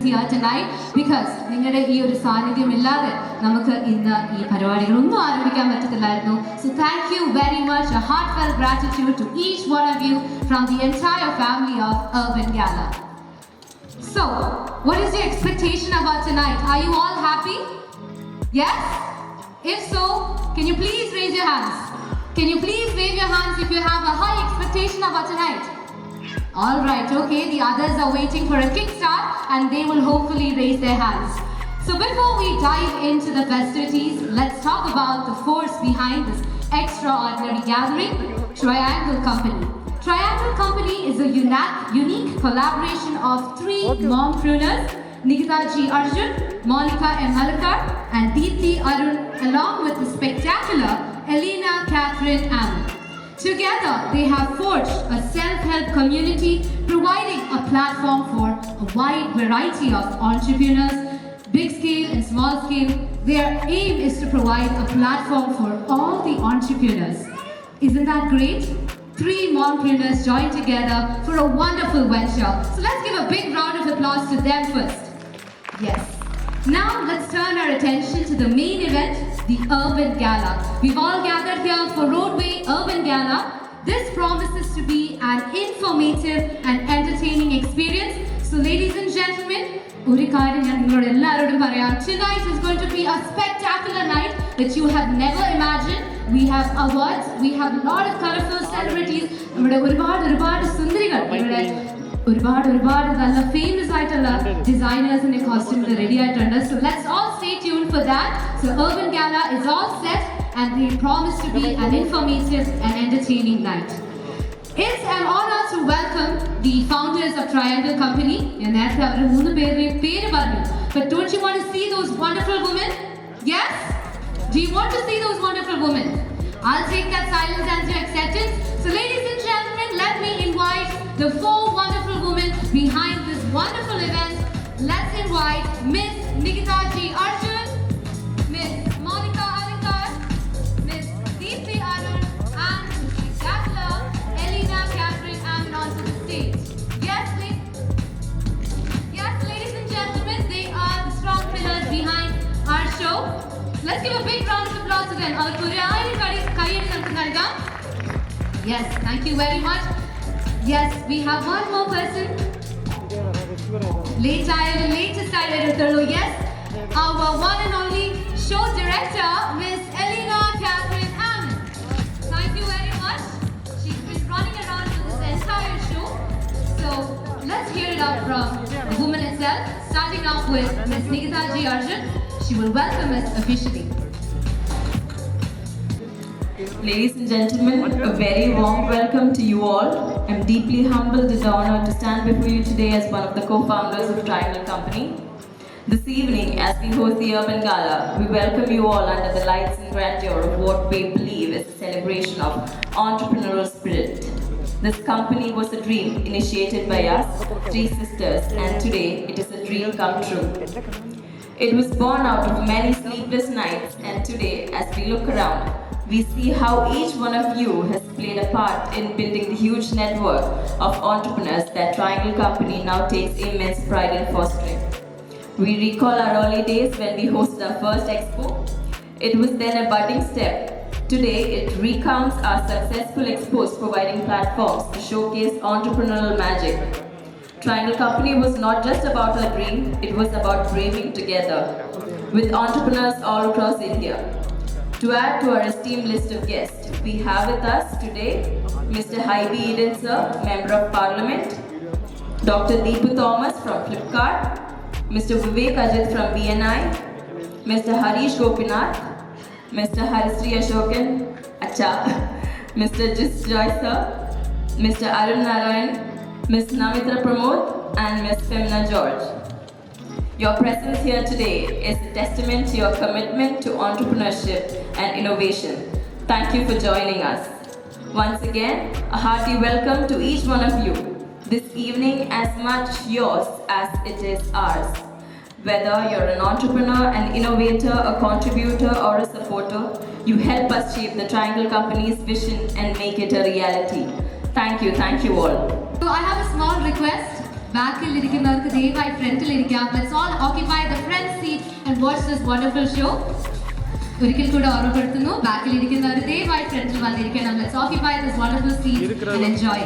here tonight because നിങ്ങളുടെ ഈ ഒരു സാന്നിധ്യം ഇല്ലാതെ നമുക്ക് ഇന്ന് ഈ പരിപാടികളൊന്നും ആരംഭിക്കാൻ പറ്റത്തില്ലായിരുന്നു. So thank you very much. A heartfelt gratitude to each one of you from the entire family of Urban Gala. So, what is your expectation about tonight? Are you all happy? Yes? If so, can you please raise your hands? Can you please wave your hands if you have a high expectation about tonight? All right, okay, the others are waiting for a kickstart and they will hopefully raise their hands. So before we dive into the festivities, let's talk about the force behind this extraordinary gathering, Triangle Company. Triangle Company is a unique collaboration of three mompreneurs, Nikita G. Arjun, Monica M. Malakar, and Deepthi Arun, along with the spectacular Elena Catherine Ammon. Together, they have forged a self-help community, providing a platform for a wide variety of entrepreneurs, big scale and small scale. Their aim is to provide a platform for all the entrepreneurs. Isn't that great? Three mompreneurs joined together for a wonderful venture. So let's give a big round of applause to them first. Yes. Now let's turn our attention to the main event, the Urban Gala. We've all gathered here for Roadway Urban Gala. This promises to be an informative and entertaining experience. So ladies and gentlemen, tonight is going to be a spectacular night that you have never imagined. We have awards, we have a lot of colorful celebrities. ഒരുപാട് നല്ല famous ആയിട്ടുള്ള ഡിസൈനേഴ്സിന്റെ costumes ready ആയിട്ടുണ്ട്. So let's all stay tuned for that. So Urban Gala is all set and they promise to be an informative and entertaining night. It's an honor to welcome the founders of Triangle Company. But don't you want to see those wonderful women? Yes? Do you want to see those wonderful women? I'll take that silence as your acceptance. So ladies and gentlemen, let me invite the four wonderful women behind this wonderful event. Let's invite Miss Nikita G. Arjun, Miss Monica Alikar, Miss Deepthi Arun, and Spectacular Elena Catherine Ammon onto the stage. Yes, ladies and gentlemen, they are the strong pillars behind our show. Let's give a big round of applause to them. Yes, thank you very much. Yes, we have one more person. Yes, our one and only show director, Miss Elena Catherine Ammon. Thank you very much. She's been running around for this entire show. So let's hear it out from the woman itself, starting off with Miss Nikita G. Arjun. She will welcome us officially. Ladies and gentlemen, a very warm welcome to you all. I'm deeply humbled and honored to stand before you today as one of the co-founders of Triangle Company. This evening, as we host the Urban Gala, we welcome you all under the lights and grandeur of what we believe is a celebration of entrepreneurial spirit. This company was a dream initiated by us, three sisters, and today it is a dream come true. It was born out of many sleepless nights, and today, as we look around, we see how each one of you has played a part in building the huge network of entrepreneurs that Triangle Company now takes immense pride in fostering. We recall our early days when we hosted our first expo. It was then a budding step. Today, it recounts our successful expos providing platforms to showcase entrepreneurial magic. Triangle Company was not just about a dream, it was about dreaming together with entrepreneurs all across India. To add to our esteemed list of guests, we have with us today Mr. Haibi Eden sir, Member of Parliament, Dr. Deepu Thomas from Flipkart, Mr. Vivek Ajit from BNI, Mr. Harish Gopinath, Mr. Harisri Ashokan, Acha, Mr. Jis Joy sir, Mr. Arun Narayan, Ms. Namitra Pramod, and Ms. Femna George. Your presence here today is a testament to your commitment to entrepreneurship and innovation. Thank you for joining us. Once again, a hearty welcome to each one of you. This evening as much yours as it is ours. Whether you're an entrepreneur, an innovator, a contributor, or a supporter, you help us shape the Triangle Company's vision and make it a reality. Thank you all. So I have a small request. ബാക്കിൽ ഇരിക്കുന്നവർക്ക് ദയവായി ഫ്രണ്ടിൽ ഇരിക്കാം. Let's all occupy the front seat and watch this wonderful show. ഒരിക്കൽ കൂടെ ഓർമ്മപ്പെടുത്തുന്നു, ബാക്കിൽ ഇരിക്കുന്നവർ ദയവായി ഫ്രണ്ടിൽ വന്നിരിക്കണം. Let's occupy this wonderful seat and enjoy.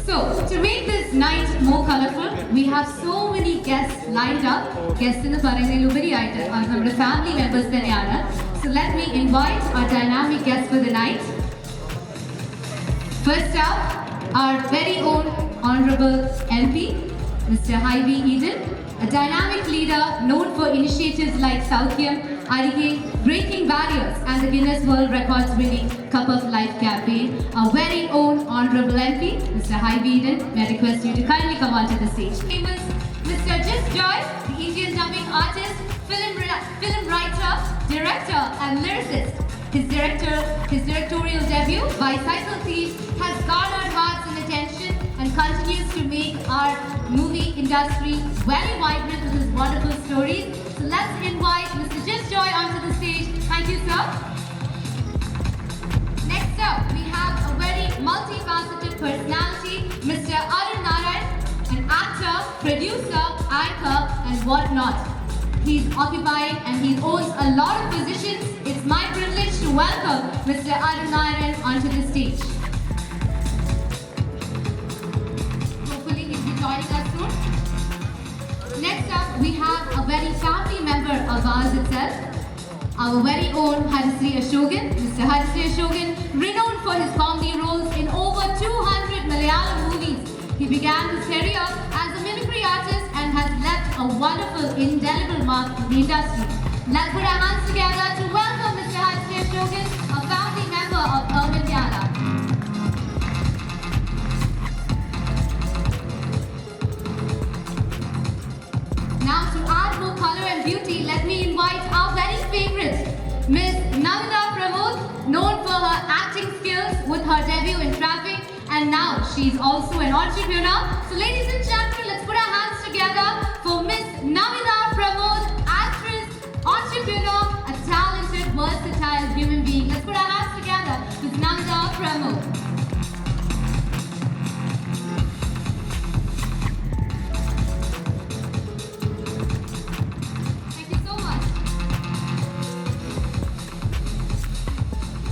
So, to make this night more colorful, we have so many guests lined up. Guests എന്ന് പറയുന്നതിലുപരിയായിട്ട് അവർ നമ്മുടെ family members തന്നെയാണ്. So let me invite our dynamic guests for the night. First up, our very own Honorable MP, Mr. Hy-Vee Eden, a dynamic leader known for initiatives like Saukyam, Arige, Breaking Barriers, and the Guinness World Records winning Cup of Life campaign. Our very own Honorable MP, Mr. Hy-Vee Eden, may I request you to kindly come onto the stage. Famous Mr. Just Joy, the Indian dubbing artist, film writer, director, and lyricist. His directorial debut, Bicycle Thief, has garnered hearts and attention and continues to make our movie industry very vibrant with his wonderful stories. So let's invite Mr. Just Joy onto the stage. Thank you, sir. Next up, we have a very multifaceted personality, Mr. Arun Narayan, an actor, producer, anchor, and whatnot. He's occupying and he owns a lot of positions. It's my privilege to welcome Mr. Arun Narayan onto the stage. Hopefully he'll be joining us soon. Next up, we have a very family member of ours itself, our very own Harisri Ashokan. Mr. Harisri Ashokan, renowned for his comedy roles in over 200 Malayalam movies. He began his career as a mimicry artist and has left a wonderful, indelible mark in the industry. Let's put our hands together to welcome Mr. Harisri Ashokan, a family member of Urban Gala. Now to add more color and beauty, let me invite our very favorite, Miss Navina Pramod, known for her acting skills with her debut in Traffic, and now she's also an entrepreneur. So ladies and gentlemen, let's put our hands together for Miss Navina Pramod, actress, entrepreneur, a talented, versatile human being. Let's put our hands together with Navina Pramod. Thank you so much.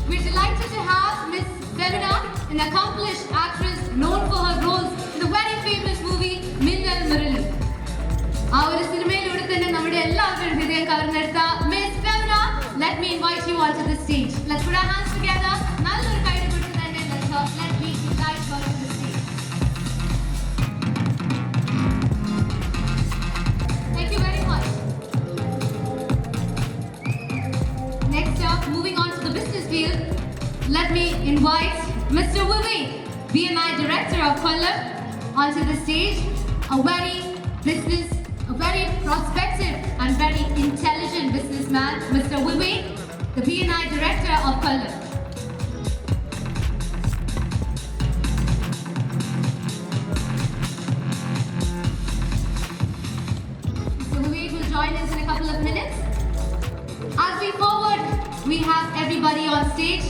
We're delighted to have Miss Femina, an accomplished actress known for her roles in the very famous movie Minnal Murali. ആ ഒരു സിനിമയിലൂടെ തന്നെ നമ്മുടെ എല്ലാവരുടെയും ഹൃദയം കവർന്നെടുത്ത miss Femina, let me invite you onto the stage. Let's put our hands together. നല്ലൊരു കൈയ്യടി കൊടുത്ത് തന്നെ let me invite her to the stage. Thank you very much. Next up, moving on to the business field, let me invite Mr. Vivek, BNI Director of Kollam, onto the stage. A very prospective and very intelligent businessman, Mr. Vivek, the BNI Director of Kollam. Mr. Vivek will join us in a couple of minutes. As we forward, we have everybody on stage.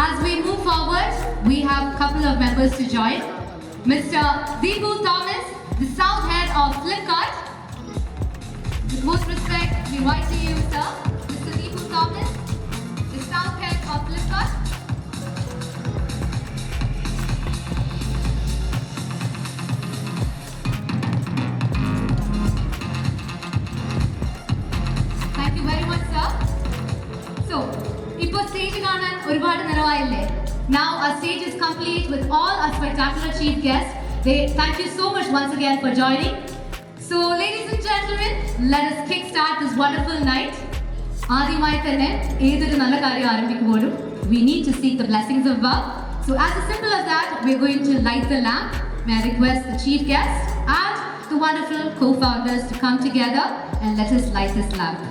As we move forward, we have a couple of members to join. Mr. Deepu Thomas, the South Head of Flipkart. With most respect, we invite to you, sir, Mr. Deepu Thomas, the South Head of Flipkart. Thank you very much, sir. So, ഇപ്പോൾ stage കാണാൻ ഒരുപാട് നിറവായില്ലേ? Now our stage is complete with all our spectacular chief guests. They thank you so much once again for joining. So ladies and gentlemen, let us kickstart this wonderful night. ആദ്യമായി തന്നെ ഏതൊരു നല്ല കാര്യം ആരംഭിക്കുമ്പോഴും we need to seek the blessings of God. So as simple as that, we're going to light the lamp. May I request the chief guest and the wonderful co-founders to come together and let us light this lamp.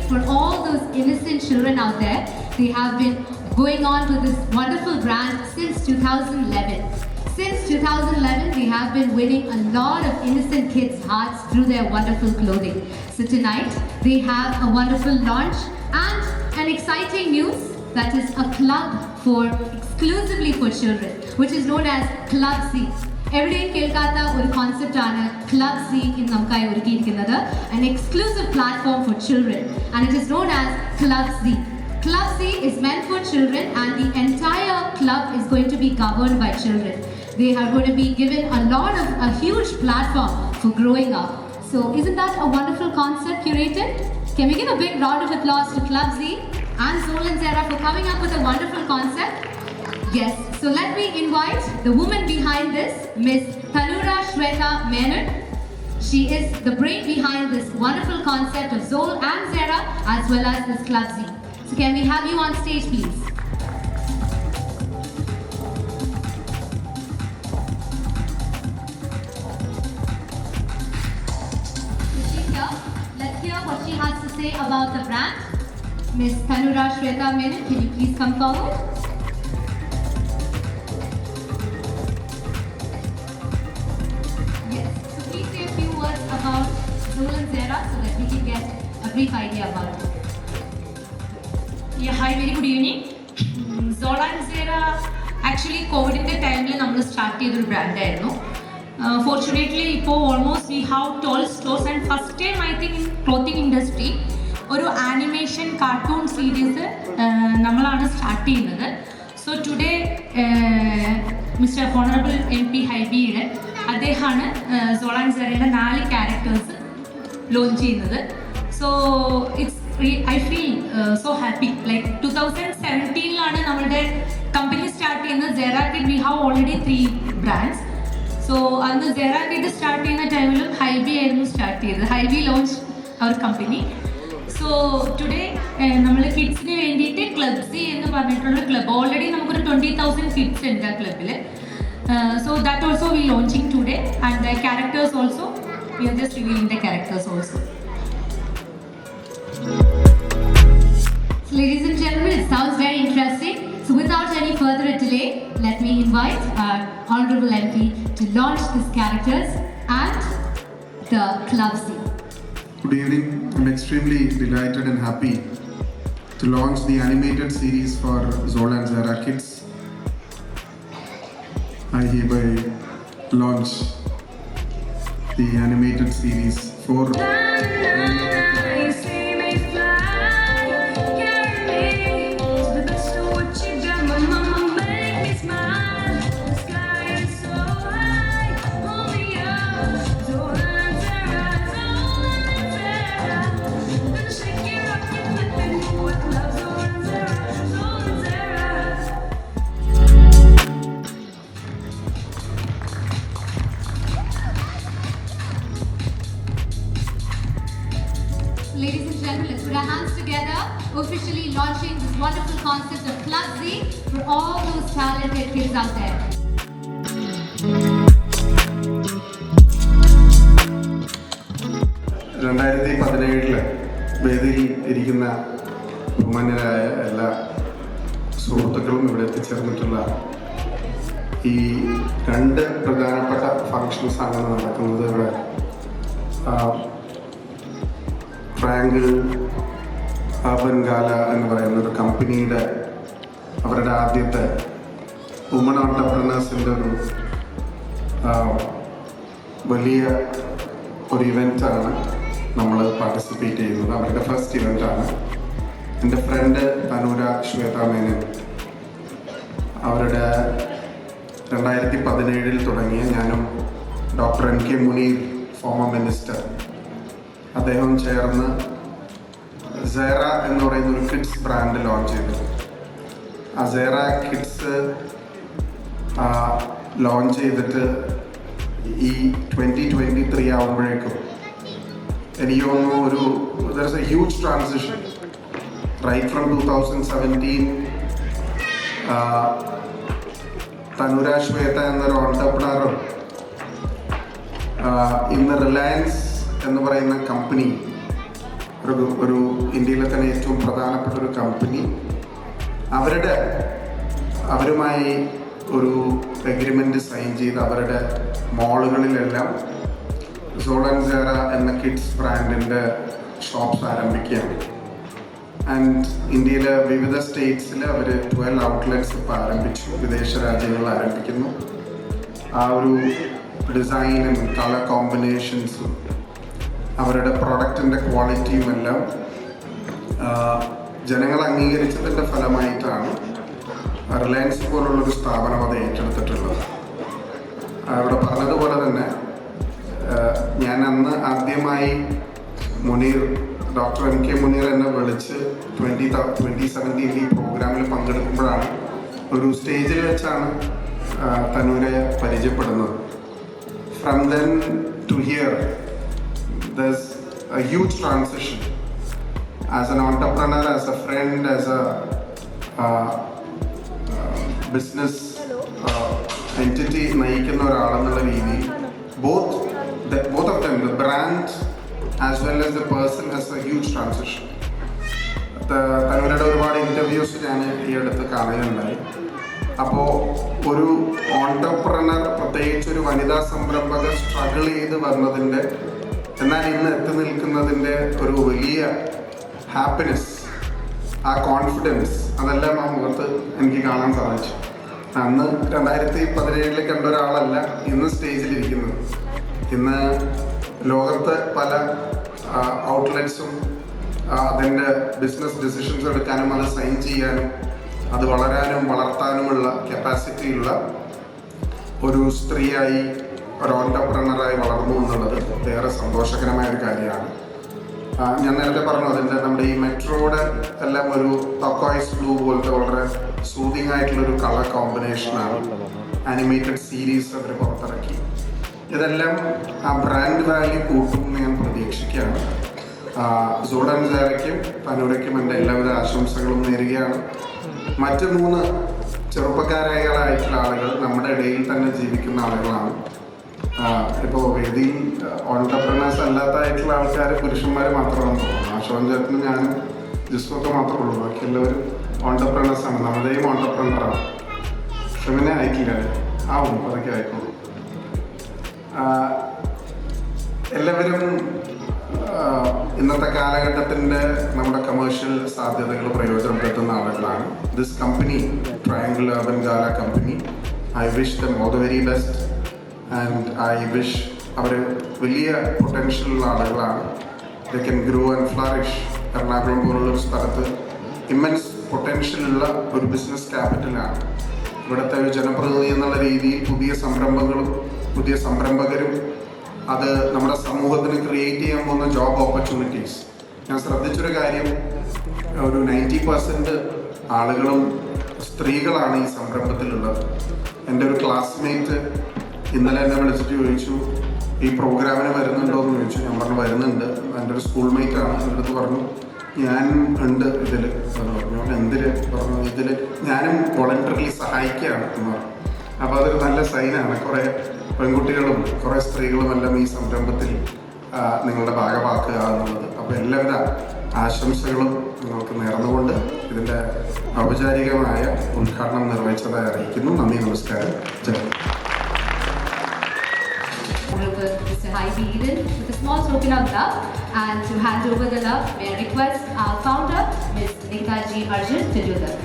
for all those innocent children out there. They have been going on with this wonderful brand since 2011. Since 2011, they have been winning a lot of innocent kids' hearts through their wonderful clothing. So tonight, they have a wonderful launch and an exciting news, that is a club exclusively for children, which is known as Club Z. എവിടെയും കേൾക്കാത്ത ഒരു കോൺസെപ്റ്റാണ് club C ഇന്ന് നമുക്കായി ഒരുക്കിയിരിക്കുന്നത്. an exclusive platform for children and it is known as Club Z. Club Z is meant for children and the entire club is going to be governed by children. They are going to be given a huge platform for growing up. So isn't that a wonderful concept curated? Can we give a big round of applause to Club Z and Zol and Zara for coming up with a wonderful concept? Yes, so let me invite the woman behind this, Miss Tanura Shweta Menon. She is the brain behind this wonderful concept of Zol and Zara as well as this Club Z. So can we have you on stage, please? Let's hear what she has to say about the brand. Miss Tanura Shweta Menon, can you please come forward? Yes, so please say a few words about Zol and Zara so that we can get a brief idea about it. Yeah, hi, very good evening. Zola and Zara actually കോവിഡിൻ്റെ ടൈമിൽ നമ്മൾ start ചെയ്തൊരു ബ്രാൻഡായിരുന്നു. Fortunately ഇപ്പോൾ almost we have 12 stores and first time I think in clothing industry ഒരു animation cartoon series നമ്മളാണ് start ചെയ്യുന്നത്. So today mister honourable MP ഹൈബിയുടെ അദ്ദേഹമാണ് Zola and സെറയുടെ 4 characters launch ചെയ്യുന്നത്. So I feel so happy. Like 2017 നമ്മളുടെ company start ചെയ്യുന്നത്. Zara Kid we have already 3 brands. So അന്ന് Zara Kid start ചെയ്യുന്ന ടൈമിലും ഹൈബി ആയിരുന്നു സ്റ്റാർട്ട് ചെയ്തത്. ഹൈബി ലോഞ്ച് അവർ കമ്പനി. സോ ടുഡേ നമ്മൾ കിഡ്സിന് വേണ്ടിയിട്ട് ക്ലബ് സി എന്ന് പറഞ്ഞിട്ടുള്ള ക്ലബ് ഓൾറെഡി നമുക്കൊരു 20,000 കിഡ്സ് ഉണ്ട് ആ ക്ലബിൽ. So that also we launching today and the characters also we are just revealing the characters also. Ladies and gentlemen, it sounds very interesting. So without any further delay, let me invite our Honorable MP to launch these characters and the Club Z. Good evening. I'm extremely delighted and happy to launch the animated series for Zol and Zara Kids. I hereby launch the animated series for Ladies and gentlemen, let's put our hands together, officially launching this wonderful concept of Club Z for all those talented kids out there. വേദിയിൽ ഇരിക്കുന്ന ബഹുമാന്യരായ എല്ലാ സുഹൃത്തുക്കളും ഇവിടെ എത്തിച്ചേർന്നിട്ടുള്ള ഈ 2 പ്രധാനപ്പെട്ട ഫങ്ഷൻസാണ് നടക്കുന്നത് ഇവിടെ. ഫ്രാങ്കിൾ അർബൻ ഗാല എന്ന് പറയുന്ന ഒരു കമ്പനിയുടെ അവരുടെ ആദ്യത്തെ വുമൺ ഓൺടർപ്രണേഴ്സിൻ്റെ ഒരു വലിയ ഒരു ഇവൻ്റാണ് നമ്മൾ പാർട്ടിസിപ്പേറ്റ് ചെയ്യുന്നത്. അവരുടെ ഫസ്റ്റ് ഇവൻ്റാണ്. എൻ്റെ ഫ്രണ്ട് തനൂര ശ്വേത മേനൻ അവരുടെ 2017 തുടങ്ങിയ ഞാനും doctor MK Muneer former minister അദ്ദേഹം ചേർന്ന് Zara എന്ന് പറയുന്ന ഒരു കിഡ്സ് ബ്രാൻഡ് ലോഞ്ച് ചെയ്തു. ആ Zara കിഡ്സ് ലോഞ്ച് ചെയ്തിട്ട് ഈ 2023 ആവുമ്പോഴേക്കും എനിക്ക് തോന്നുന്നു there is a huge transition right from 2017. തനുര Shweta എന്നൊരു ഓൺടർപ്രണറും ഇന്ന് റിലയൻസ് എന്ന് പറയുന്ന കമ്പനി ഒരു ഇന്ത്യയിലെ തന്നെ ഏറ്റവും പ്രധാനപ്പെട്ട ഒരു കമ്പനി അവരുമായി ഒരു എഗ്രിമെൻ്റ് സൈൻ ചെയ്ത് അവരുടെ മോളുകളിലെല്ലാം സോളൻ സേറ എന്ന കിഡ്സ് ബ്രാൻഡിൻ്റെ ഷോപ്സ് ആരംഭിക്കുകയാണ്. ആൻഡ് ഇന്ത്യയിലെ വിവിധ സ്റ്റേറ്റ്സിൽ അവർ 12 ഔട്ട്ലെറ്റ്സ് ഇപ്പോൾ ആരംഭിച്ചു, വിദേശ രാജ്യങ്ങളിൽ ആരംഭിക്കുന്നു. ആ ഒരു ഡിസൈനും കളർ കോമ്പിനേഷൻസും അവരുടെ പ്രൊഡക്റ്റിൻ്റെ ക്വാളിറ്റിയും എല്ലാം ജനങ്ങൾ അംഗീകരിച്ചതിൻ്റെ ഫലമായിട്ടാണ് റിലയൻസ് പോലുള്ളൊരു സ്ഥാപനം അത് ഏറ്റെടുത്തിട്ടുള്ളത്. അവിടെ പറഞ്ഞതുപോലെ തന്നെ ഞാൻ അന്ന് ആദ്യമായി ഡോക്ടർ MK മുനീർ എന്നെ വിളിച്ച് 2017 ഈ പ്രോഗ്രാമിൽ പങ്കെടുക്കുമ്പോഴാണ് ഒരു സ്റ്റേജിൽ വെച്ചാണ് തനൂരെ പരിചയപ്പെടുന്നത്. From then to here there's a huge transition as an entrepreneur, as a friend, as a business entity നയിക്കുന്ന ഒരാളെന്നുള്ള രീതിയിൽ both of them, the brand as well as the person, has a huge transition. തനൂരുടെ ഒരുപാട് interviews ഞാൻ ഈ അടുത്ത് കാണുകയുണ്ടായി. അപ്പോൾ ഒരു entrepreneur, പ്രത്യേകിച്ച് ഒരു വനിതാ സംരംഭകർ സ്ട്രഗിൾ ചെയ്ത് വന്നതിൻ്റെ, എന്നാൽ ഇന്ന് എത്തി നിൽക്കുന്നതിൻ്റെ ഒരു വലിയ ഹാപ്പിനെസ്, ആ കോൺഫിഡൻസ്, അതെല്ലാം ആ മുഖത്ത് എനിക്ക് കാണാൻ സാധിച്ചു. അന്ന് 2017 കണ്ട ഒരാളല്ല ഇന്ന് സ്റ്റേജിലിരിക്കുന്നത്. ഇന്ന് ലോകത്ത് പല ഔട്ട്ലെറ്റ്സും അതിൻ്റെ ബിസിനസ് ഡിസിഷൻസ് എടുക്കാനും അത് സൈൻ ചെയ്യാനും അത് വളരാനും വളർത്താനുമുള്ള കപ്പാസിറ്റിയുള്ള ഒരു സ്ത്രീയായി, ഒരു ഓൺടർപ്രണറായി വളർന്നു എന്നുള്ളത് ഏറെ സന്തോഷകരമായ ഒരു കാര്യമാണ്. ഞാൻ നേരത്തെ പറഞ്ഞു, അതിൻ്റെ നമ്മുടെ ഈ മെട്രോയുടെ എല്ലാം ഒരു ടർക്കോയ്സ് ബ്ലൂ പോലത്തെ വളരെ സൂതിങ് ആയിട്ടുള്ളൊരു കളർ കോമ്പിനേഷനാണ്. ആനിമേറ്റഡ് സീരീസ് അവർ പുറത്തിറക്കി. ഇതെല്ലാം ആ ബ്രാൻഡ് വാല്യൂ കൂട്ടുമെന്ന് ഞാൻ പ്രതീക്ഷിക്കുകയാണ്. സോളൻ സേറയ്ക്കും തനൂരയ്ക്കും എൻ്റെ എല്ലാവിധ ആശംസകളും നേരുകയാണ്. മറ്റ് 3 ചെറുപ്പക്കാരായിട്ടുള്ള ആളുകൾ നമ്മുടെ ഇടയിൽ തന്നെ ജീവിക്കുന്ന ആളുകളാണ്. ഇപ്പോൾ വേദിയിൽ ഓൺടർപ്രണേഴ്സ് അല്ലാത്തതായിട്ടുള്ള ആൾക്കാർ പുരുഷന്മാർ മാത്രമാണ് തോന്നുന്നു. ആശോൻ ചേട്ടനും ഞാനും ജിസ്സുമൊക്കെ മാത്രമേ ഉള്ളൂ. ബാക്കി എല്ലാവരും ഓൺടർപ്രണേഴ്സാണ്. നമ്മുടെയും ഓൺടർപ്രണറാണ്. ഷെമിനെ ആയിട്ടില്ല, ആവും, അതൊക്കെ ആയിക്കോളൂ. എല്ലാവരും ഇന്നത്തെ കാലഘട്ടത്തിൻ്റെ നമ്മുടെ കമേഴ്ഷ്യൽ സാധ്യതകൾ പ്രയോജനപ്പെടുത്തുന്ന ആളുകളാണ്. This company, triangle urban gala company, I wish them all the very best. And I wish അവർ വലിയ പൊട്ടൻഷ്യലുള്ള ആളുകളാണ്. They can grow and flourish. Ernakulam പോലുള്ളൊരു സ്ഥലത്ത് ഇമ്മൻസ് പൊട്ടൻഷ്യലുള്ള ഒരു ബിസിനസ് ക്യാപിറ്റലാണ്. ഇവിടുത്തെ ഒരു ജനപ്രതിനിധി എന്നുള്ള രീതിയിൽ പുതിയ സംരംഭകരും അത് നമ്മുടെ സമൂഹത്തിന് ക്രിയേറ്റ് ചെയ്യാൻ പോകുന്ന ജോബ് ഓപ്പർച്യൂണിറ്റീസ്. ഞാൻ ശ്രദ്ധിച്ചൊരു കാര്യം, ഒരു 90% ആളുകളും സ്ത്രീകളാണ് ഈ സംരംഭത്തിലുള്ളത്. എൻ്റെ ഒരു ക്ലാസ്മേറ്റ് ഇന്നലെ എന്നെ വിളിച്ചിട്ട് ചോദിച്ചു, ഈ പ്രോഗ്രാമിന് വരുന്നുണ്ടോ എന്ന് ചോദിച്ചു. ഞാൻ പറഞ്ഞു വരുന്നുണ്ട്. എൻ്റെ ഒരു സ്കൂൾമേറ്റാണ്. എൻ്റെ അടുത്ത് പറഞ്ഞു ഞാൻ ഉണ്ട് ഇതിൽ. അത് പറഞ്ഞു എന്തിൽ? പറഞ്ഞു ഇതിൽ ഞാനും വോളണ്ടറിലി സഹായിക്കുകയാണ് എന്ന് പറഞ്ഞു. അപ്പോൾ അതൊരു നല്ല സൈനാണ്. കുറേ പെൺകുട്ടികളും കുറേ സ്ത്രീകളും എല്ലാം ഈ സംരംഭത്തിൽ നിങ്ങളുടെ ഭാഗമാക്കുക എന്നുള്ളത്. അപ്പോൾ എല്ലാവിധ ആശംസകളും നിങ്ങൾക്ക് നേർന്നുകൊണ്ട് ഇതിൻ്റെ ഔപചാരികമായ ഉദ്ഘാടനം നിർവഹിച്ചതായി അറിയിക്കുന്നു. നന്ദി, നമസ്കാരം. Mr. Haibi Eden with a small token of love, and to hand over the love, may I request our founder, Ms. Neetaji Arjun, to do that.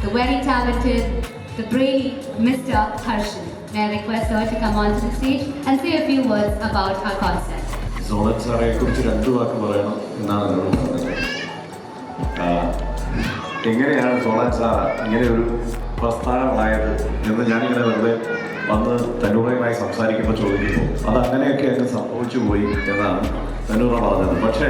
The very talented, the brainy Mr. Harshan. May I request her to come onto the stage and say a few words about our concept. Solan സാറയെ കുറിച്ച് 2 വാക്ക് പറയണം എന്നാണ് എന്നോട് പറഞ്ഞത്. എങ്ങനെയാണ് Solan sir ഇങ്ങനെ ഒരു പ്രസ്ഥാനമായത് എന്ന് ഞാനിങ്ങനെ വെറുതെ വന്ന് തനൂറയുമായി സംസാരിക്കുമ്പോൾ ചോദിക്കുമ്പോൾ അതങ്ങനെയൊക്കെ അങ്ങ് സംഭവിച്ചു പോയി എന്നാണ് തനൂറ പറഞ്ഞത്. പക്ഷേ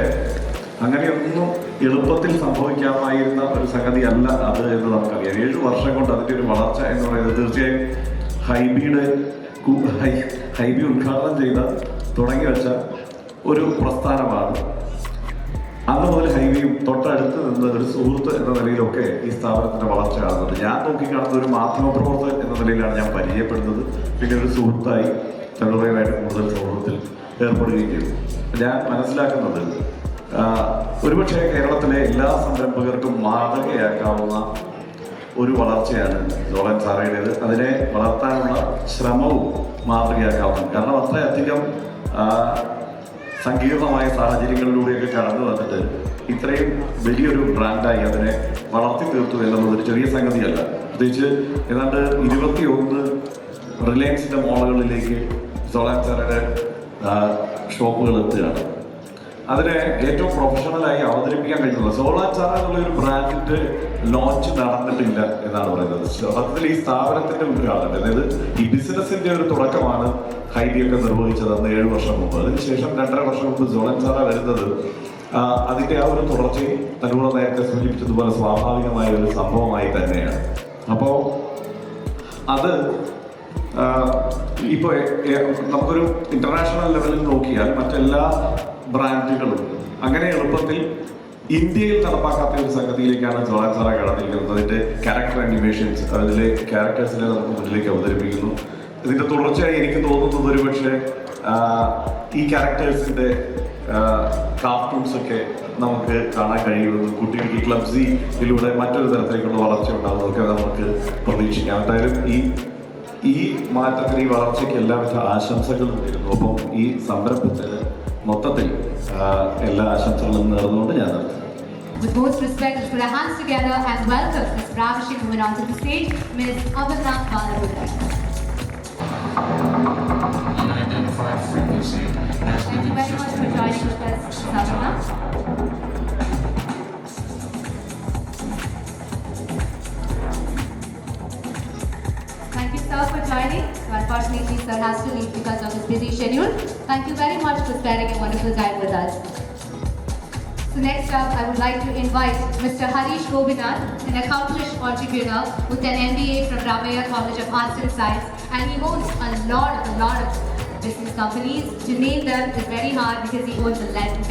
അങ്ങനെയൊന്നും എളുപ്പത്തിൽ സംഭവിക്കാമായിരുന്ന ഒരു സംഗതിയല്ല അത് എന്ന് നമുക്കറിയാം. 7 വർഷം കൊണ്ട് അതിൻ്റെ ഒരു വളർച്ച എന്ന് പറയുന്നത് തീർച്ചയായും ഹൈബി ഉദ്ഘാടനം ചെയ്ത തുടങ്ങി വെച്ച ഒരു പ്രസ്ഥാനമാണ്. അന്ന് മുതൽ ഹൈവിയും തൊട്ടടുത്ത് നിന്ന് ഒരു സുഹൃത്ത് എന്ന നിലയിലൊക്കെ ഈ സ്ഥാപനത്തിന്റെ വളർച്ച കാണുന്നത്. ഞാൻ നോക്കിക്കാണുന്ന ഒരു മാധ്യമപ്രവർത്തകൻ എന്ന നിലയിലാണ് ഞാൻ പരിചയപ്പെടുന്നത്. പിന്നെ ഒരു സുഹൃത്തായി തലമുറയുമായിട്ട് കൂടുതൽ സൗഹൃദത്തിൽ ഏർപ്പെടുകയും ചെയ്തു. ഞാൻ മനസ്സിലാക്കുന്നത് ഒരുപക്ഷെ കേരളത്തിലെ എല്ലാ സംരംഭകർക്കും മാതൃകയാക്കാവുന്ന ഒരു വളർച്ചയാണ് ജോളൻ സാറയുടേത്. അതിനെ വളർത്താനുള്ള ശ്രമവും മാതൃകയാക്കാവുന്നതാണ്. കാരണം അത്രയധികം സങ്കീർണമായ സാഹചര്യങ്ങളിലൂടെയൊക്കെ കടന്നു വന്നിട്ട് ഇത്രയും വലിയൊരു ബ്രാൻഡായി അതിനെ വളർത്തി തീർത്തു എന്നുള്ളത് ഒരു ചെറിയ സംഗതിയല്ല. പ്രത്യേകിച്ച് ഏതാണ്ട് 21 റിലയൻസിന്റെ മോളുകളിലേക്ക് ജോളൻ സാറുടെ ഷോപ്പുകൾ എത്തുകയാണ്. അതിനെ ഏറ്റവും പ്രൊഫഷണലായി അവതരിപ്പിക്കാൻ കഴിയുന്നത് സോളാൻ സാറ എന്നുള്ള ഒരു ബ്രാൻഡിന്റെ ലോഞ്ച് നടന്നിട്ടില്ല എന്നാണ് പറയുന്നത്. സത്യത്തിൽ ഈ സ്ഥാപനത്തിന്റെ ഉദ്ഘാടനം, അതായത് ഈ ബിസിനസിന്റെ ഒരു തുടക്കമാണ് ഹൈബിയൊക്കെ നിർവഹിച്ചത് അന്ന് 7 വർഷം മുമ്പ്. അതിനുശേഷം 2.5 വർഷം മുമ്പ് ജോളൻ സാറ വരുന്നത് അതിന്റെ ആ ഒരു തുടർച്ചയും തന്നോട് നേരത്തെ സൂചിപ്പിച്ചതുപോലെ സ്വാഭാവികമായ ഒരു സംഭവമായി തന്നെയാണ്. അപ്പോൾ അത് ഇപ്പോൾ നമുക്കൊരു ഇന്റർനാഷണൽ ലെവലിൽ നോക്കിയാൽ മറ്റെല്ലാ ബ്രാൻഡുകളും അങ്ങനെ എളുപ്പത്തിൽ ഇന്ത്യയിൽ നടപ്പാക്കാത്ത ഒരു സംഗതിയിലേക്കാണ് ജോളൻ സാറ കടന്നിരിക്കുന്നത്. അതിന്റെ ക്യാരക്ടർ അനിമേഷൻസ്, അതിലെ ക്യാരക്ടേഴ്സിനെ നമുക്ക് മുന്നിലേക്ക് അവതരിപ്പിക്കുന്നു. ഇതിന്റെ തുടർച്ചയായി എനിക്ക് തോന്നുന്നത് ഒരുപക്ഷെ ഈ ക്യാരക്ടേഴ്സിന്റെ കാർട്ടൂൺസ് ഒക്കെ നമുക്ക് കാണാൻ കഴിയുമെന്നും കുട്ടികൾക്ക് ക്ലബ്സിലൂടെ മറ്റൊരു തരത്തിലേക്കുള്ള വളർച്ച ഉണ്ടാകുന്നതൊക്കെ നമുക്ക് പ്രതീക്ഷിക്കാം. എന്തായാലും ഈ മാറ്റത്തിന്, ഈ വളർച്ചയ്ക്ക് എല്ലാവിധ ആശംസകളും നേരുന്നു. ഒപ്പം ഈ സംരംഭത്തിന് മൊത്തത്തിൽ എല്ലാ ആശംസകളും നേർന്നുകൊണ്ട് ഞാൻ നിർത്തുന്നു. With most respect, let's put our hands together and welcome this ravishing woman onto the stage, Ms. Avanna Balaruddin. Unidentified frequency has Thank you very much for joining with us, Avanna. Thank you, sir, for joining. So unfortunately, sir has to leave because of his busy schedule. Thank you very much for spending a wonderful time with us. So next up, I would like to invite Mr. Harish Gobinath, an accomplished entrepreneur with an MBA from Ramaiah College of Arts and Science, and he owns a lot of business companies. To name them is very hard because he owns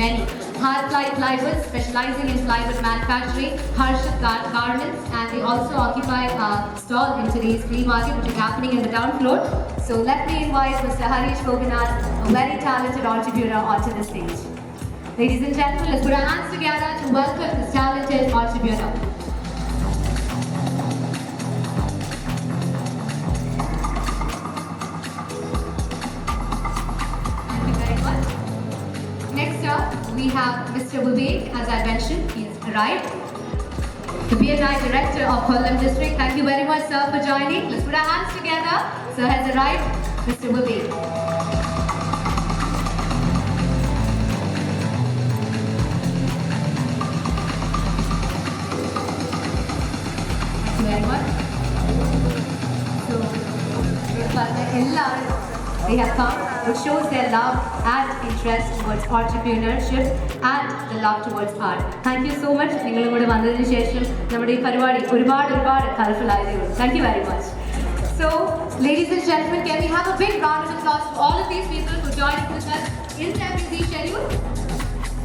many. Hardply Plywood, specializing in plywood manufacturing, Harshit Garments, and they also occupy a stall in today's flea market, which is happening in the down floor. So let me invite Mr. Harish Gobinath, a very talented entrepreneur, onto the stage. Ladies and gentlemen, let's put our hands together to welcome this talented entrepreneur. Thank you very much. Next up, we have Mr. Vivek. As I mentioned, he's arrived. The BNI Director of Kollam District. Thank you very much, sir, for joining. Let's put our hands together. Sir has arrived. Mr. Vivek. Very much. So, they have come, which shows their love and interest towards entrepreneurship and the love towards art. Thank you so much. നിങ്ങളും കൂടെ വന്നതിന് ശേഷം നമ്മുടെ ഈ പരിപാടി ഒരുപാട് colourful ആയിരുന്നു. Thank you very much. So, ladies and gentlemen, can we have a big round of applause for all of these people who joined with us in their busy schedule?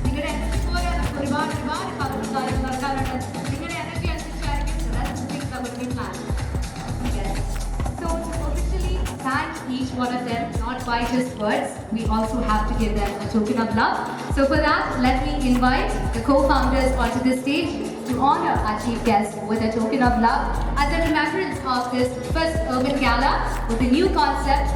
നിങ്ങളുടെ എനർജി പോലെ ഒരുപാട് colourful കാര്യങ്ങൾ നടക്കാറുണ്ട്. നിങ്ങളുടെ energy അനുസരിച്ചായിരിക്കും plan. Yes. So to officially thank each one of them, not by just words, we also have to give them a token of love. So for that, let me invite the co-founders onto the stage to honor our chief guest with a token of love as a remembrance of this first urban gala with a new concept.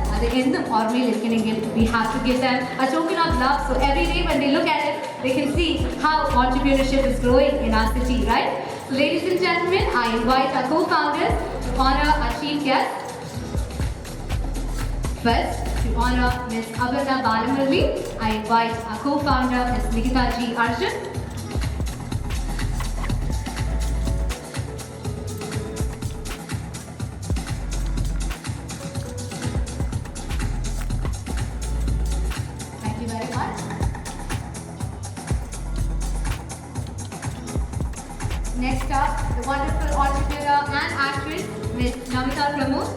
We have to give them a token of love, so every day when they look at it, they can see how entrepreneurship is growing in our city, right? So ladies and gentlemen, I invite our co-founders to honor our chief guest. First, to honor Ms. Avanna Balaruddin, I invite our co-founder, Ms. Nikita G. Arjun. Thank you very much. Next up, the wonderful entrepreneur and actress, Ms. Namita Pramod.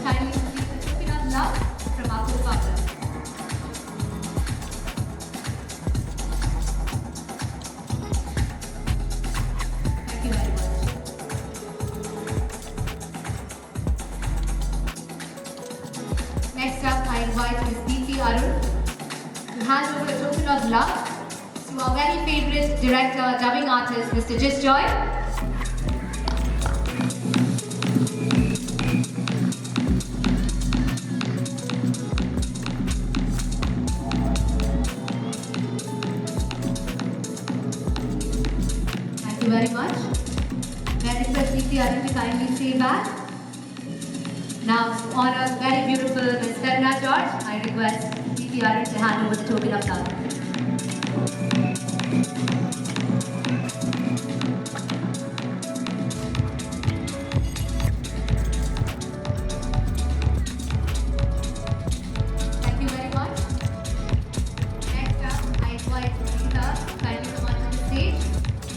Kindly receive the token of love from our co-founder. invite Ms. Deepthi Arun to hand over a token of love to our very favorite director, dubbing artist, Mr. Jis Joy. Thank you very much. May I request Deepthi Arun to kindly stay back. Now, to honor the very beautiful Ms. Karna George, I request Deepthi Arun to hand over the token of love. Thank you very much. Next up, I invite Rita to kindly come onto the stage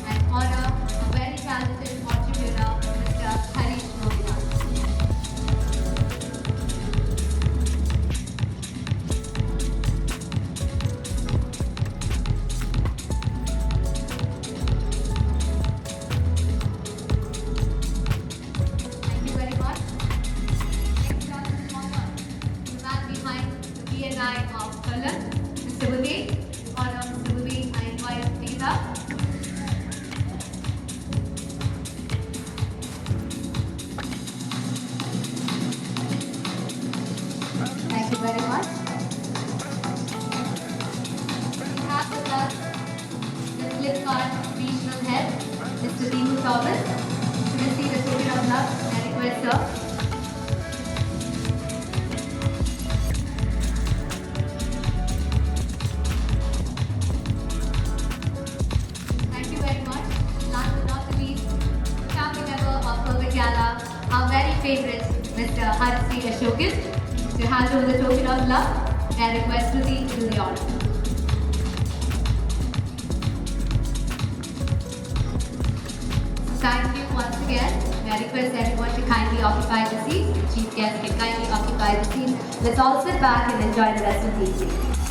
and honor a very talented entrepreneur, Mr. Harish Mohan. Thank you very much. Next up is honor the man behind the BNI of Kollam, Mr. Vivek. To honor Mr. Vivek, I invite Rita. Thank you very much. We have with us the Flipkart Regional Head, Mr. Deepu Thomas, to receive the token of love. I request, sir. Thank you very much. Last but not the least, founding member of Perfect Gala, our very favorite, Mr. Harisi Ashokis, to hand over the token of love. And I request Ruthi to do the honor. Thank you once again. May I request everyone to kindly occupy the seats. The chief guest can kindly occupy the seats. Let's all sit back and enjoy the rest of the evening.